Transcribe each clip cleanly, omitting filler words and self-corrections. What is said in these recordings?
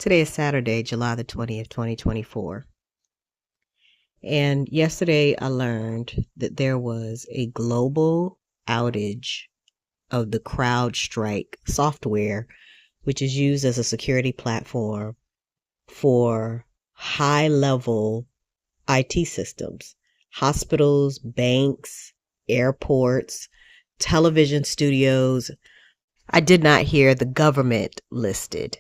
Today is Saturday, July the 20th, 2024. And yesterday I learned that there was a global outage of the CrowdStrike software, which is used as a security platform for high-level IT systems, hospitals, banks, airports, television studios. I did not hear the government listed.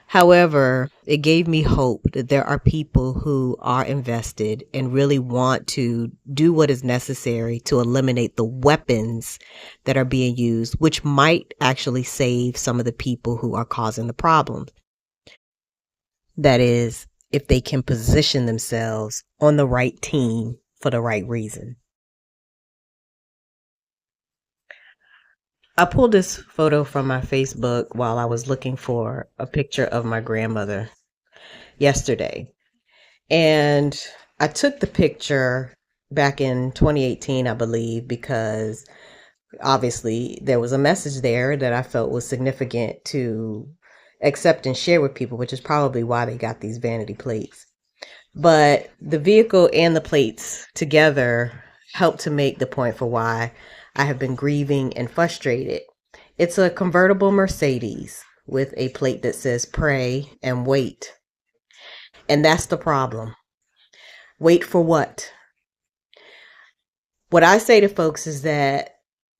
However, it gave me hope that there are people who are invested and really want to do what is necessary to eliminate the weapons that are being used, which might actually save some of the people who are causing the problems. That is, if they can position themselves on the right team for the right reason. I pulled this photo from my Facebook while I was looking for a picture of my grandmother yesterday. And I took the picture back in 2018, I believe, because obviously there was a message there that I felt was significant to accept and share with people, which is probably why they got these vanity plates. But the vehicle and the plates together help to make the point for why I have been grieving and frustrated. It's a convertible Mercedes with a plate that says pray and wait. And that's the problem. Wait for what? What I say to folks is that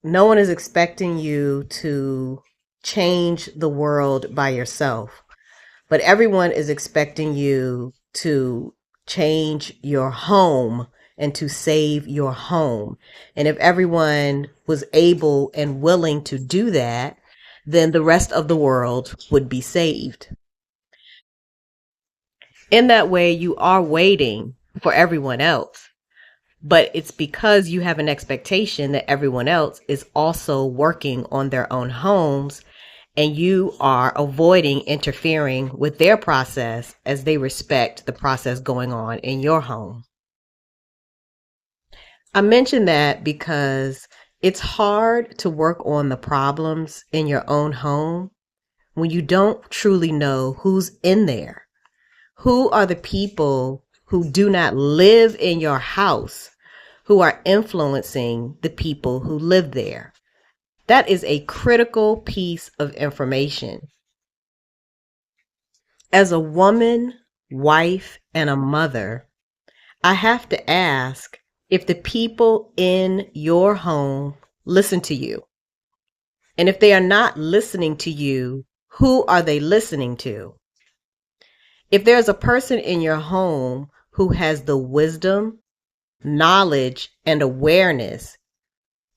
no one is expecting you to change the world by yourself, but everyone is expecting you to change your home and to save your home. And if everyone was able and willing to do that, then the rest of the world would be saved. In that way, you are waiting for everyone else, but it's because you have an expectation that everyone else is also working on their own homes, and you are avoiding interfering with their process as they respect the process going on in your home. I mention that because it's hard to work on the problems in your own home when you don't truly know who's in there. Who are the people who do not live in your house who are influencing the people who live there? That is a critical piece of information. As a woman, wife, and a mother, I have to ask if the people in your home listen to you. And if they are not listening to you, who are they listening to? If there's a person in your home who has the wisdom, knowledge, and awareness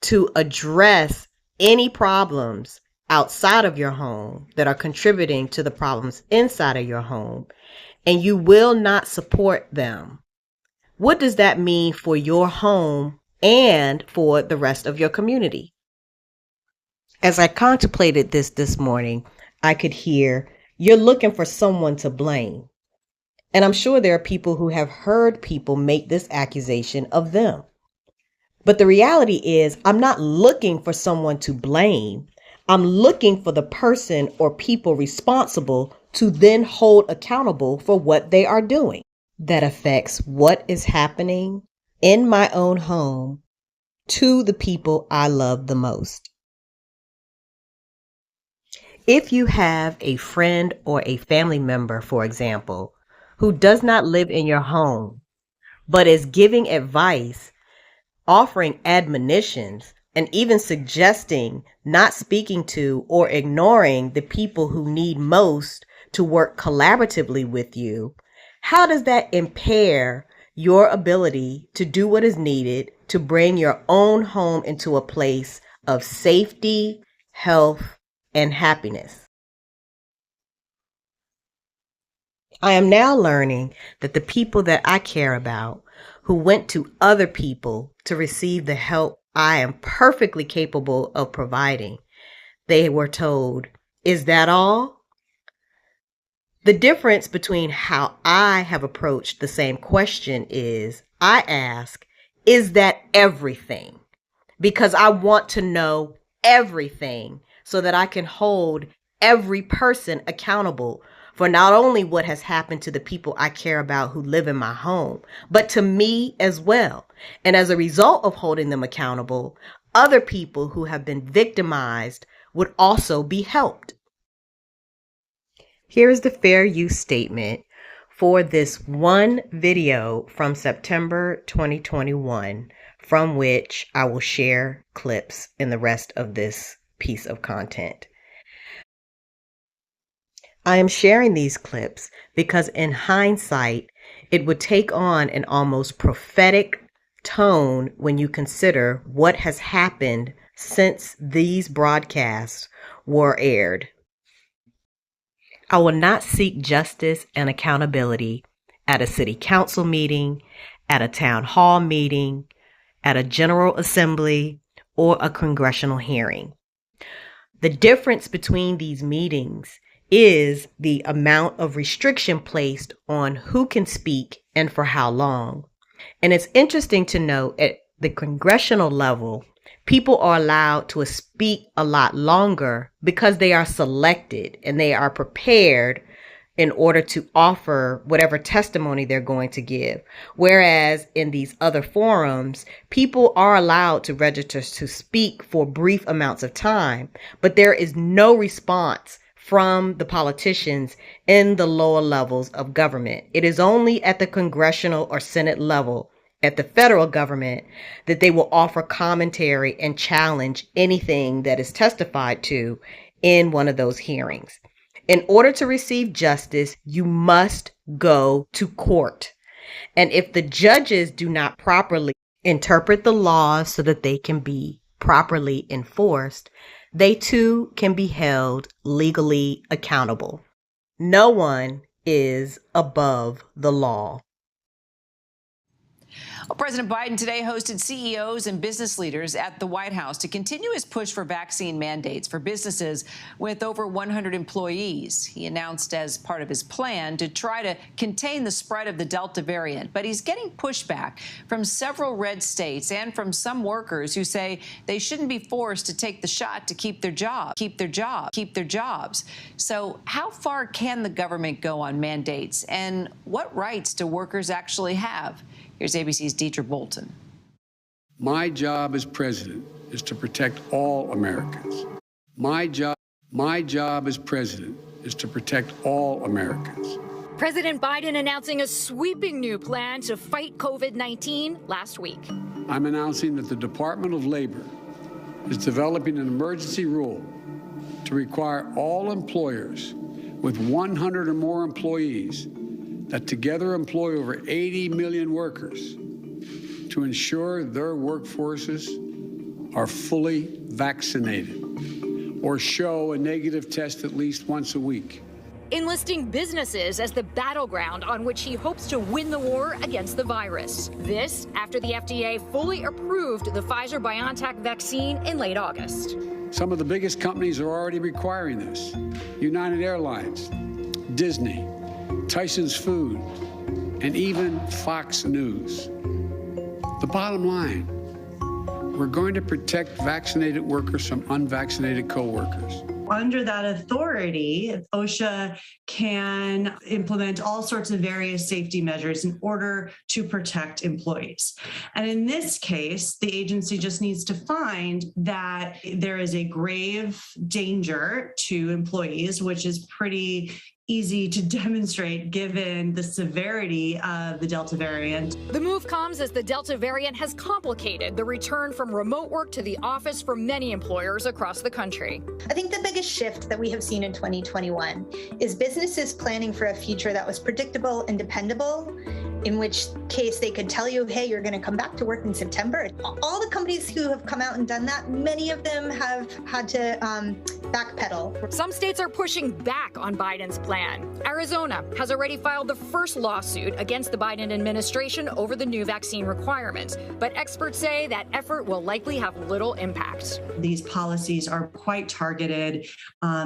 to address any problems outside of your home that are contributing to the problems inside of your home, and you will not support them, what does that mean for your home and for the rest of your community? As I contemplated this morning, I could hear, you're looking for someone to blame. And I'm sure there are people who have heard people make this accusation of them. But the reality is, I'm not looking for someone to blame. I'm looking for the person or people responsible to then hold accountable for what they are doing. That affects what is happening in my own home to the people I love the most. If you have a friend or a family member, for example, who does not live in your home, but is giving advice, offering admonitions, and even suggesting not speaking to or ignoring the people who need most to work collaboratively with you, how does that impair your ability to do what is needed to bring your own home into a place of safety, health, and happiness? I am now learning that the people that I care about, who went to other people to receive the help I am perfectly capable of providing, they were told, "Is that all?" The difference between how I have approached the same question is, I ask, is that everything? Because I want to know everything so that I can hold every person accountable for not only what has happened to the people I care about who live in my home, but to me as well. And as a result of holding them accountable, other people who have been victimized would also be helped. Here's the fair use statement for this one video from September 2021, from which I will share clips in the rest of this piece of content. I am sharing these clips because in hindsight, it would take on an almost prophetic tone when you consider what has happened since these broadcasts were aired. I will not seek justice and accountability at a city council meeting, at a town hall meeting, at a general assembly, or a congressional hearing. The difference between these meetings is the amount of restriction placed on who can speak and for how long. And it's interesting to note at the congressional level, people are allowed to speak a lot longer because they are selected and they are prepared in order to offer whatever testimony they're going to give. Whereas in these other forums, people are allowed to register to speak for brief amounts of time, but there is no response from the politicians in the lower levels of government. It is only at the congressional or Senate level, at the federal government, that they will offer commentary and challenge anything that is testified to in one of those hearings. In order to receive justice, you must go to court. And if the judges do not properly interpret the laws so that they can be properly enforced, they too can be held legally accountable. No one is above the law. Well, President Biden today hosted CEOs and business leaders at the White House to continue his push for vaccine mandates for businesses with over 100 employees. He announced as part of his plan to try to contain the spread of the Delta variant, but he's getting pushback from several red states and from some workers who say they shouldn't be forced to take the shot to keep their jobs. So how far can the government go on mandates, and what rights do workers actually have? Here's ABC's Deidre Bolton. My job as president is to protect all Americans. My job as president is to protect all Americans. President Biden announcing a sweeping new plan to fight COVID-19 last week. I'm announcing that the Department of Labor is developing an emergency rule to require all employers with 100 or more employees that together employ over 80 million workers to ensure their workforces are fully vaccinated or show a negative test at least once a week. Enlisting businesses as the battleground on which he hopes to win the war against the virus. This after the FDA fully approved the Pfizer-BioNTech vaccine in late August. Some of the biggest companies are already requiring this. United Airlines, Disney, Tyson's Food, and even Fox News. The bottom line, we're going to protect vaccinated workers from unvaccinated coworkers. Under that authority, OSHA can implement all sorts of various safety measures in order to protect employees. And in this case, the agency just needs to find that there is a grave danger to employees, which is pretty easy to demonstrate given the severity of the Delta variant. The move comes as the Delta variant has complicated the return from remote work to the office for many employers across the country. I think the biggest shift that we have seen in 2021 is businesses planning for a future that was predictable and dependable, in which case they could tell you, hey, you're going to come back to work in September. All the companies who have come out and done that, many of them have had to backpedal. Some states are pushing back on Biden's plan. Arizona has already filed the first lawsuit against the Biden administration over the new vaccine requirements, but experts say that effort will likely have little impact. These policies are quite targeted.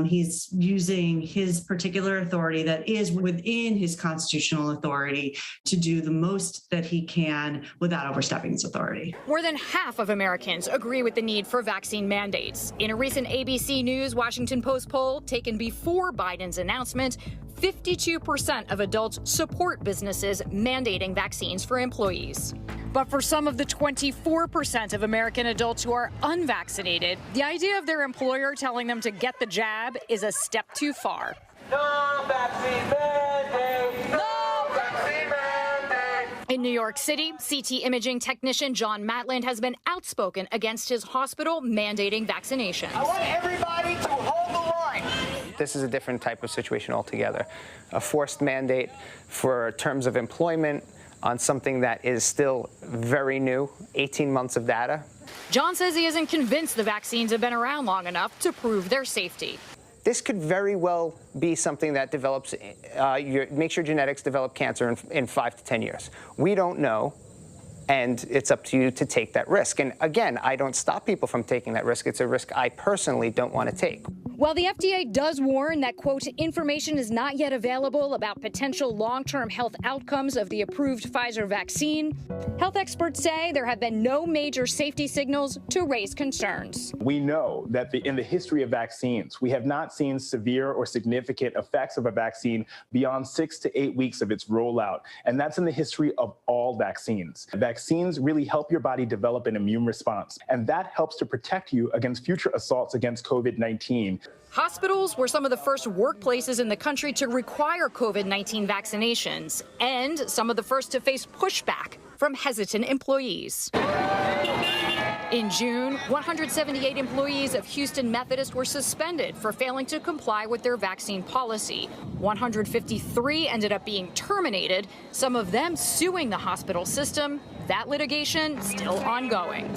He's using his particular authority that is within his constitutional authority to do the most that he can without overstepping his authority. More than half of Americans agree with the need for vaccine mandates. In a recent ABC News Washington Post poll taken before Biden's announcement, 52% of adults support businesses mandating vaccines for employees. But for some of the 24% of American adults who are unvaccinated, the idea of their employer telling them to get the jab is a step too far. No vaccine mandate! No vaccine mandate! In New York City, CT imaging technician John Matland has been outspoken against his hospital mandating vaccinations. I want everybody to hold the line. This is a different type of situation altogether. A forced mandate for terms of employment on something that is still very new, 18 months of data. John says he isn't convinced the vaccines have been around long enough to prove their safety. This could very well be something that develops, makes your genetics develop cancer in 5 to 10 years. We don't know, and it's up to you to take that risk. And again, I don't stop people from taking that risk. It's a risk I personally don't want to take. While the FDA does warn that, quote, information is not yet available about potential long-term health outcomes of the approved Pfizer vaccine, health experts say there have been no major safety signals to raise concerns. We know that in the history of vaccines, we have not seen severe or significant effects of a vaccine beyond 6 to 8 weeks of its rollout. And that's in the history of all vaccines. Vaccines really help your body develop an immune response, and that helps to protect you against future assaults against COVID-19. Hospitals were some of the first workplaces in the country to require COVID-19 vaccinations, and some of the first to face pushback from hesitant employees. In June, 178 employees of Houston Methodist were suspended for failing to comply with their vaccine policy. 153 ended up being terminated, some of them suing the hospital system. That litigation still ongoing.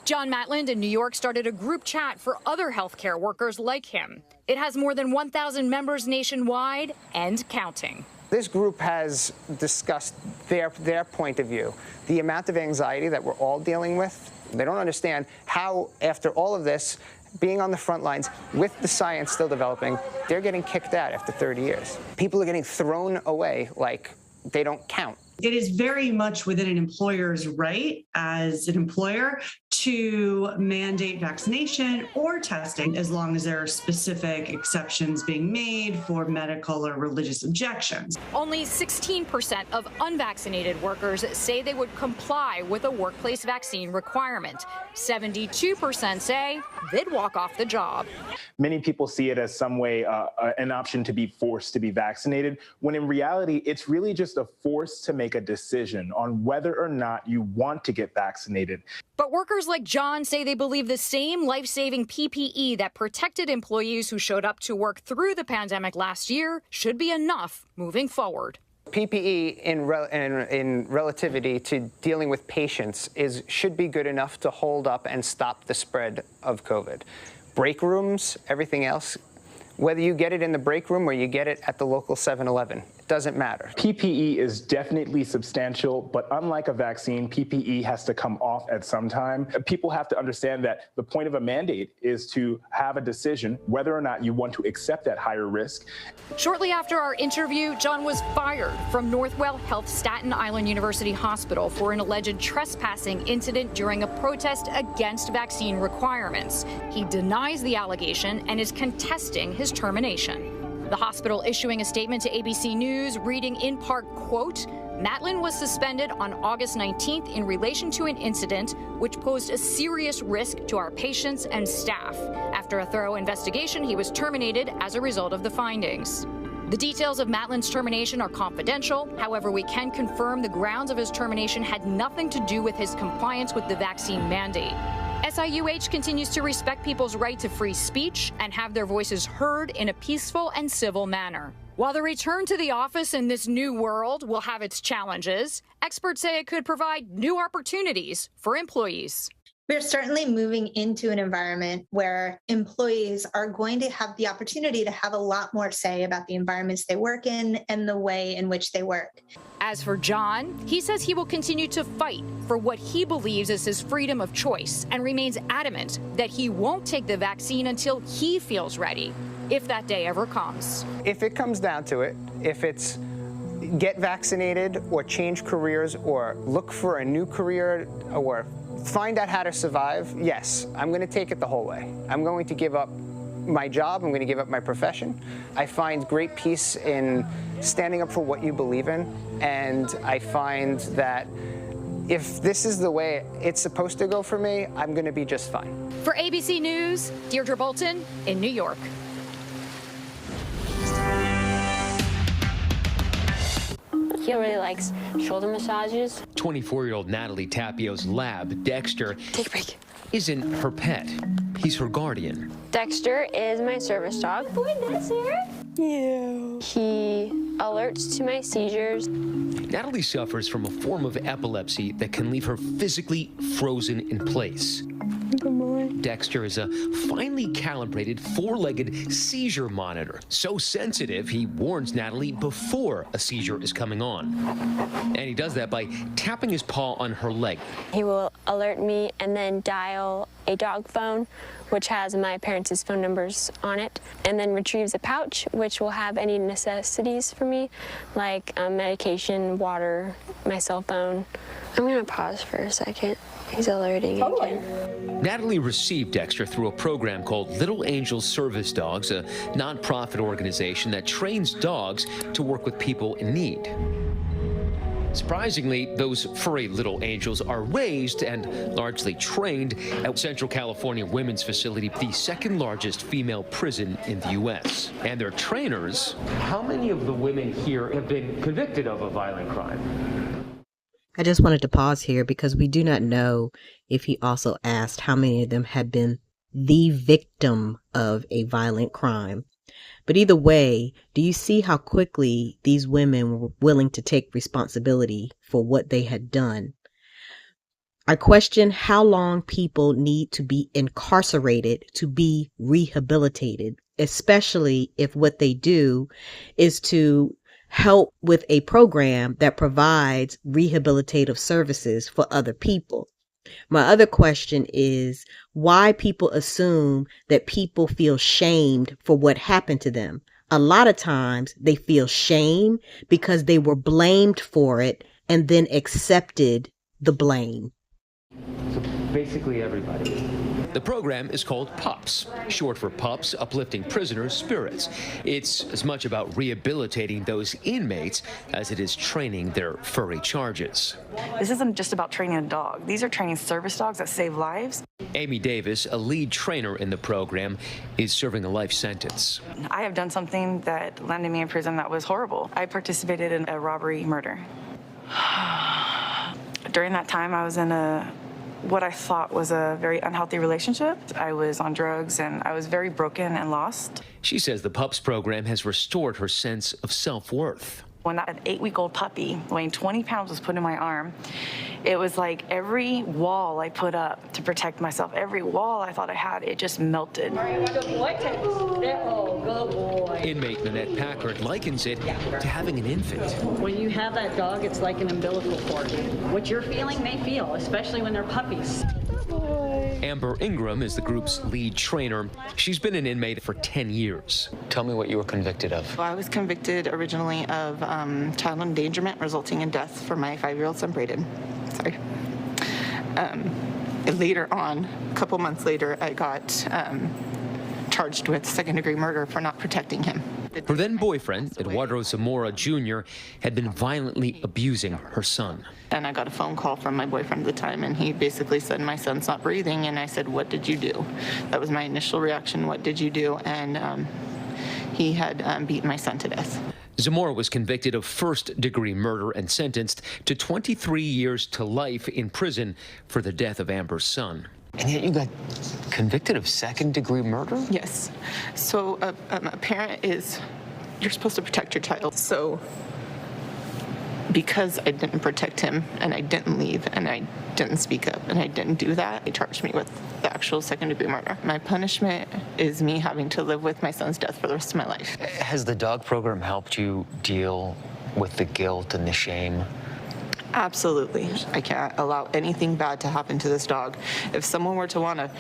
John Matland in New York started a group chat for other healthcare workers like him. It has more than 1,000 members nationwide and counting. This group has discussed their point of view, the amount of anxiety that we're all dealing with. They don't understand how, after all of this, being on the front lines with the science still developing, they're getting kicked out after 30 years. People are getting thrown away like they don't count. It is very much within an employer's right as an employer to mandate vaccination or testing as long as there are specific exceptions being made for medical or religious objections. Only 16% of unvaccinated workers say they would comply with a workplace vaccine requirement. 72% say they'd walk off the job. Many people see it as some way an option to be forced to be vaccinated, when in reality, it's really just a force to make a decision on whether or not you want to get vaccinated. But workers like John say they believe the same life-saving PPE that protected employees who showed up to work through the pandemic last year should be enough moving forward. PPE in relativity to dealing with patients should be good enough to hold up and stop the spread of COVID. Break rooms, everything else, whether you get it in the break room or you get it at the local 7-Eleven, it doesn't matter. PPE is definitely substantial, but unlike a vaccine, PPE has to come off at some time. People have to understand that the point of a mandate is to have a decision whether or not you want to accept that higher risk. Shortly after our interview, John was fired from Northwell Health Staten Island University Hospital for an alleged trespassing incident during a protest against vaccine requirements. He denies the allegation and is contesting his termination. The hospital issuing a statement to ABC News, reading in part, quote, Matland was suspended on August 19th in relation to an incident which posed a serious risk to our patients and staff. After a thorough investigation, he was terminated as a result of the findings. The details of Matland's termination are confidential. However, we can confirm the grounds of his termination had nothing to do with his compliance with the vaccine mandate. SIUH continues to respect people's right to free speech and have their voices heard in a peaceful and civil manner. While the return to the office in this new world will have its challenges, experts say it could provide new opportunities for employees. We're certainly moving into an environment where employees are going to have the opportunity to have a lot more say about the environments they work in and the way in which they work. As for John, he says he will continue to fight for what he believes is his freedom of choice and remains adamant that he won't take the vaccine until he feels ready, if that day ever comes. If it comes down to it, if it's get vaccinated or change careers or look for a new career or find out how to survive, yes, I'm going to take it the whole way. I'm going to give up my job. I'm going to give up my profession. I find great peace in standing up for what you believe in, and I find that if this is the way it's supposed to go for me, I'm going to be just fine. For ABC News, Deirdre Bolton in New York. He really likes shoulder massages. 24-year-old Natalie Tapio's lab, Dexter, Take a break. isn't her pet. He's her guardian. Dexter is my service dog. Boy, Dexter. Yeah. He alerts to my seizures. Natalie suffers from a form of epilepsy that can leave her physically frozen in place. Dexter is a finely calibrated four-legged seizure monitor. So sensitive, he warns Natalie before a seizure is coming on. And he does that by tapping his paw on her leg. He will alert me and then dial a dog phone, which has my parents' phone numbers on it, and then retrieves a pouch, which will have any necessities for me, like medication, water, my cell phone. I'm gonna pause for a second. He's alerting again. Natalie received Dexter through a program called Little Angels Service Dogs, a nonprofit organization that trains dogs to work with people in need. Surprisingly, those furry little angels are raised and largely trained at Central California Women's Facility, the second largest female prison in the U.S. And their trainers. How many of the women here have been convicted of a violent crime? I just wanted to pause here because we do not know if he also asked how many of them had been the victim of a violent crime. But either way, do you see how quickly these women were willing to take responsibility for what they had done? I question how long people need to be incarcerated to be rehabilitated, especially if what they do is to help with a program that provides rehabilitative services for other people. My other question is why people assume that people feel shamed for what happened to them. A lot of times they feel shame because they were blamed for it and then accepted the blame. So basically everybody. The program is called PUPS, short for Pups Uplifting Prisoners' Spirits. It's as much about rehabilitating those inmates as it is training their furry charges. This isn't just about training a dog. These are training service dogs that save lives. Amy Davis, a lead trainer in the program, is serving a life sentence. I have done something that landed me in prison that was horrible. I participated in a robbery murder. During that time, I was in what I thought was a very unhealthy relationship. I was on drugs and I was very broken and lost. She says the PUPS program has restored her sense of self-worth. When that 8-week-old puppy weighing 20 pounds was put in my arm, it was like every wall I put up to protect myself, every wall I thought I had, it just melted. Good boy. Oh, good boy. Inmate Nanette Packard likens it to having an infant. When you have that dog, it's like an umbilical cord. What you're feeling, they feel, especially when they're puppies. Amber Ingram is the group's lead trainer. She's been an inmate for 10 years. Tell me what you were convicted of. I was convicted originally of child endangerment resulting in death for my 5-year-old son, Braden. Sorry. Later on, a couple months later, I got charged with second-degree murder for not protecting him. Her then-boyfriend, Eduardo Zamora Jr., had been violently abusing her son. And I got a phone call from my boyfriend at the time, and he basically said, my son's not breathing, and I said, what did you do? That was my initial reaction, what did you do? And he had beaten my son to death. Zamora was convicted of first-degree murder and sentenced to 23 years to life in prison for the death of Amber's son. And yet you got convicted of second-degree murder? Yes. So a parent is, you're supposed to protect your child. So because I didn't protect him and I didn't leave and I didn't speak up and I didn't do that, they charged me with the actual second-degree murder. My punishment is me having to live with my son's death for the rest of my life. Has the dog program helped you deal with the guilt and the shame? Absolutely. I can't allow anything bad to happen to this dog. If someone were to want to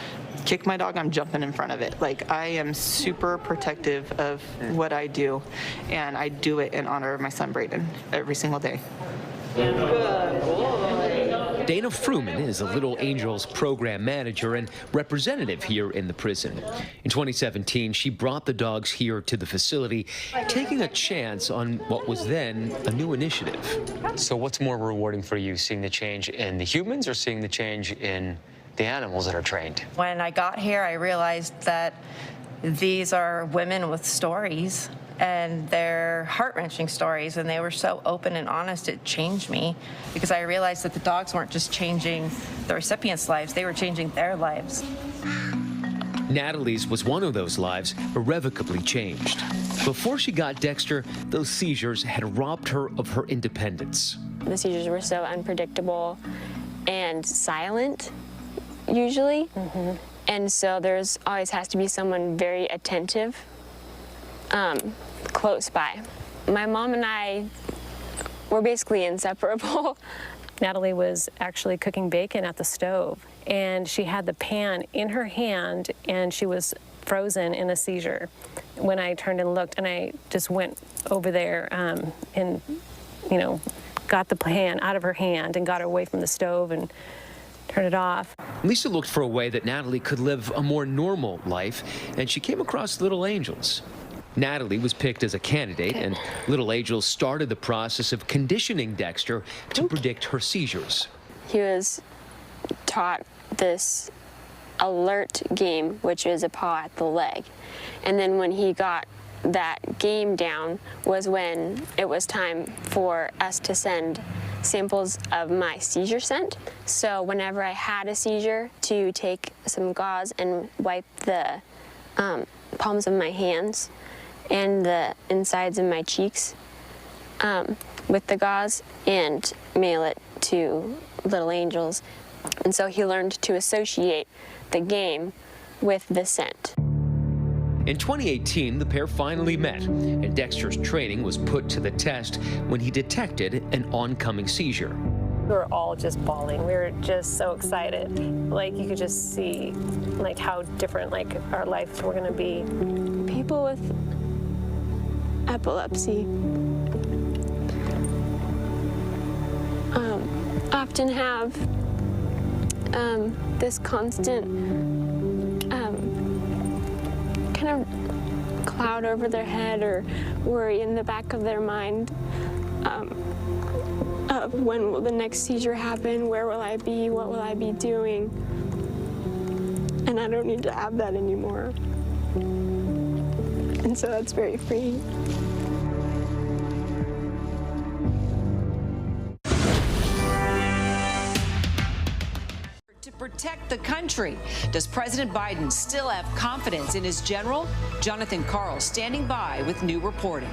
kick my dog, I'm jumping in front of it. Like, I am super protective of what I do, and I do it in honor of my son, Braden, every single day. Good boy. Dana Fruman is a Little Angels program manager and representative here in the prison. In 2017, she brought the dogs here to the facility, taking a chance on what was then a new initiative. So what's more rewarding for you, seeing the change in the humans or seeing the change in the animals that are trained? When I got here, I realized that these are women with stories, and they're heart-wrenching stories, and they were so open and honest. It changed me because I realized that the dogs weren't just changing the recipients' lives, they were changing their lives. Natalie's was one of those lives irrevocably changed. Before she got Dexter, those seizures had robbed her of her independence. The seizures were so unpredictable and silent, usually. And so there's always has to be someone very attentive close by. My mom and I were basically inseparable. Natalie was actually cooking bacon at the stove, and she had the pan in her hand, and she was frozen in a seizure. When I turned and looked, and I just went over there and, you know, got the pan out of her hand and got her away from the stove and turned it off. Lisa looked for a way that Natalie could live a more normal life, and she came across Little Angels. Natalie was picked as a candidate, and Little Angels started the process of conditioning Dexter to predict her seizures. He was taught this alert game, which is a paw at the leg. And then when he got that game down was when it was time for us to send samples of my seizure scent. So whenever I had a seizure, to take some gauze and wipe the palms of my hands and the insides of my cheeks with the gauze and mail it to Little Angels. And so he learned to associate the game with the scent. In 2018, the pair finally met, and Dexter's training was put to the test when he detected an oncoming seizure. We were all just bawling. We were just so excited. Like, you could just see, like, how different, like, our lives were going to be. People with epilepsy often have this constant kind of cloud over their head or worry in the back of their mind of when will the next seizure happen, where will I be, what will I be doing, and I don't need to have that anymore. And so that's very freeing. To protect the country, does President Biden still have confidence in his general? Jonathan Karl standing by with new reporting.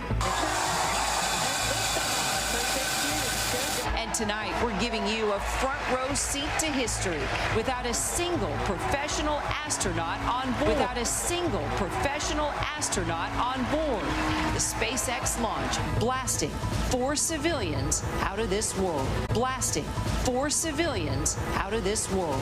And tonight, we're giving you a front row seat to history without a single professional astronaut on board. Without a single professional astronaut on board. The SpaceX launch blasting 4 civilians out of this world. Blasting 4 civilians out of this world.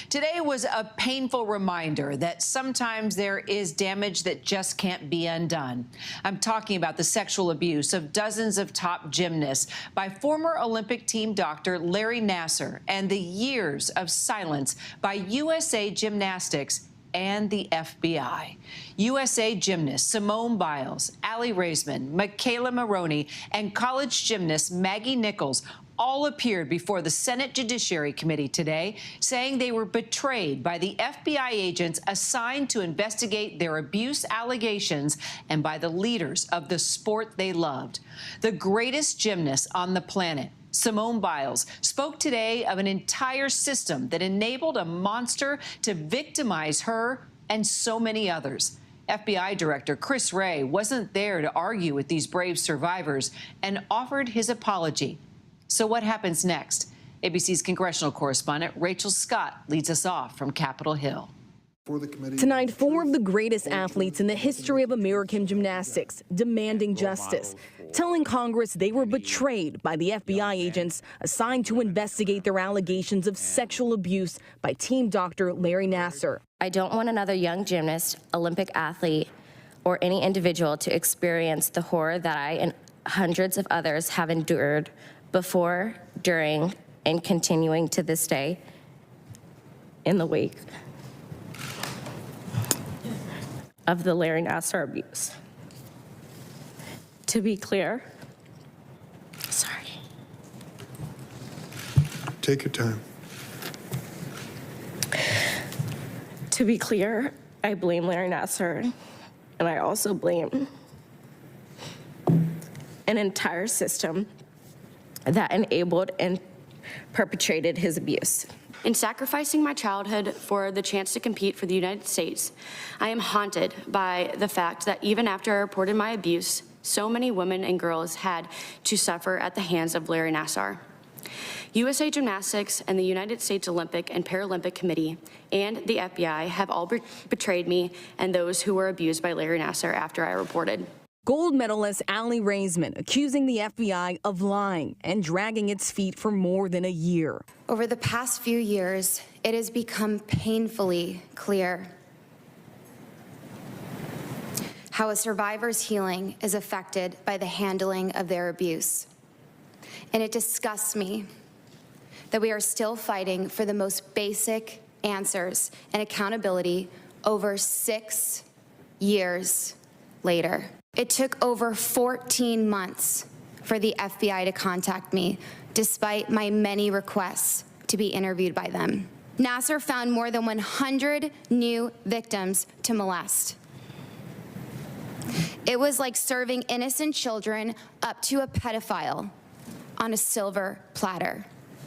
Today was a painful reminder that sometimes there is damage that just can't be undone. I'm talking about the sexual abuse of dozens of top gymnasts by former Olympic team doctor Larry Nassar and the years of silence by USA Gymnastics and the FBI. USA gymnasts Simone Biles, Aly Raisman, Michaela Maroney, and college gymnast Maggie Nichols all appeared before the Senate Judiciary Committee today, saying they were betrayed by the FBI agents assigned to investigate their abuse allegations and by the leaders of the sport they loved. The greatest gymnast on the planet, Simone Biles, spoke today of an entire system that enabled a monster to victimize her and so many others. FBI Director Chris Wray wasn't there to argue with these brave survivors and offered his apology. So what happens next? ABC's congressional correspondent Rachel Scott leads us off from Capitol Hill. Tonight, 4 of the greatest athletes in the history of American gymnastics demanding justice, telling Congress they were betrayed by the FBI agents assigned to investigate their allegations of sexual abuse by team doctor Larry Nassar. I don't want another young gymnast, Olympic athlete, or any individual to experience the horror that I and hundreds of others have endured before, during, and continuing to this day in the wake of the Larry Nassar abuse. To be clear, sorry. Take your time. To be clear, I blame Larry Nassar, and I also blame an entire system that enabled and perpetrated his abuse. In sacrificing my childhood for the chance to compete for the United States, I am haunted by the fact that even after I reported my abuse, so many women and girls had to suffer at the hands of Larry Nassar. USA Gymnastics and the United States Olympic and Paralympic Committee and the FBI have all betrayed me and those who were abused by Larry Nassar after I reported. Gold medalist Aly Raisman accusing the FBI of lying and dragging its feet for more than a year. Over the past few years, it has become painfully clear how a survivor's healing is affected by the handling of their abuse. And it disgusts me that we are still fighting for the most basic answers and accountability over 6 years later. It took over 14 months for the FBI to contact me, despite my many requests to be interviewed by them. Nassar found more than 100 new victims to molest. It was like serving innocent children up to a pedophile on a silver platter.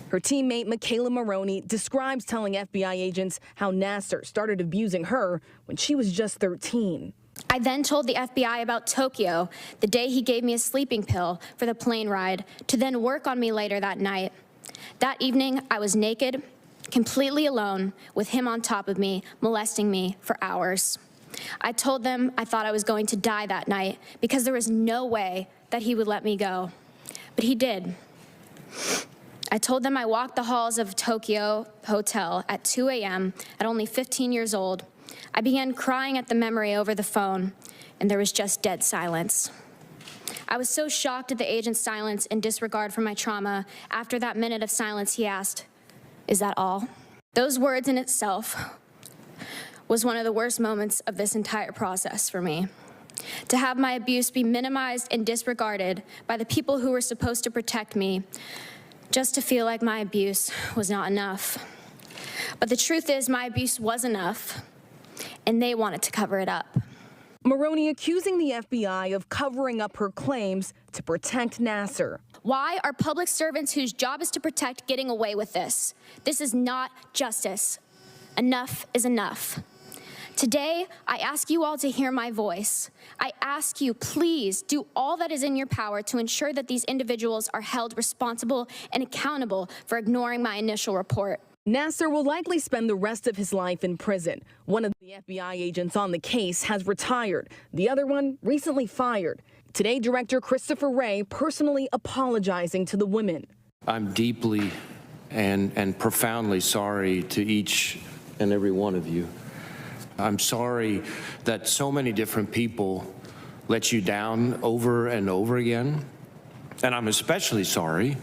Her teammate Michaela Maroney describes telling FBI agents how Nassar started abusing her when she was just 13. I then told the FBI about Tokyo the day he gave me a sleeping pill for the plane ride to then work on me later that night. That evening, I was naked, completely alone, with him on top of me, molesting me for hours. I told them I thought I was going to die that night because there was no way that he would let me go. But he did. I told them I walked the halls of Tokyo Hotel at 2 a.m. at only 15 years old. I began crying at the memory over the phone, and there was just dead silence. I was so shocked at the agent's silence and disregard for my trauma. After that minute of silence, he asked, "Is that all?" Those words in itself was one of the worst moments of this entire process for me. To have my abuse be minimized and disregarded by the people who were supposed to protect me, just to feel like my abuse was not enough. But the truth is, my abuse was enough, and they wanted to cover it up. Maroney accusing the FBI of covering up her claims to protect Nassar. Why are public servants whose job is to protect getting away with this? This is not justice. Enough is enough. Today, I ask you all to hear my voice. I ask you, please do all that is in your power to ensure that these individuals are held responsible and accountable for ignoring my initial report. Nassar will likely spend the rest of his life in prison. One of the FBI agents on the case has retired. The other one recently fired. Today, Director Christopher Wray personally apologizing to the women. I'm deeply and profoundly sorry to each and every one of you. I'm sorry that so many different people let you down over and over again. And I'm especially sorry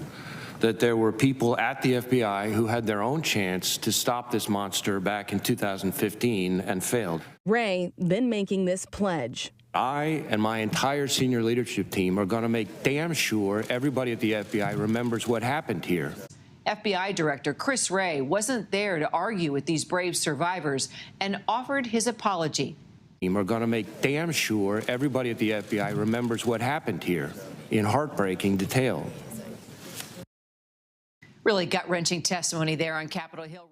that there were people at the FBI who had their own chance to stop this monster back in 2015 and failed. Wray then making this pledge. I and my entire senior leadership team are going to make damn sure everybody at the FBI remembers what happened here. FBI Director Chris Wray wasn't there to argue with these brave survivors and offered his apology. We're going to make damn sure everybody at the FBI remembers what happened here in heartbreaking detail. Really gut-wrenching testimony there on Capitol Hill.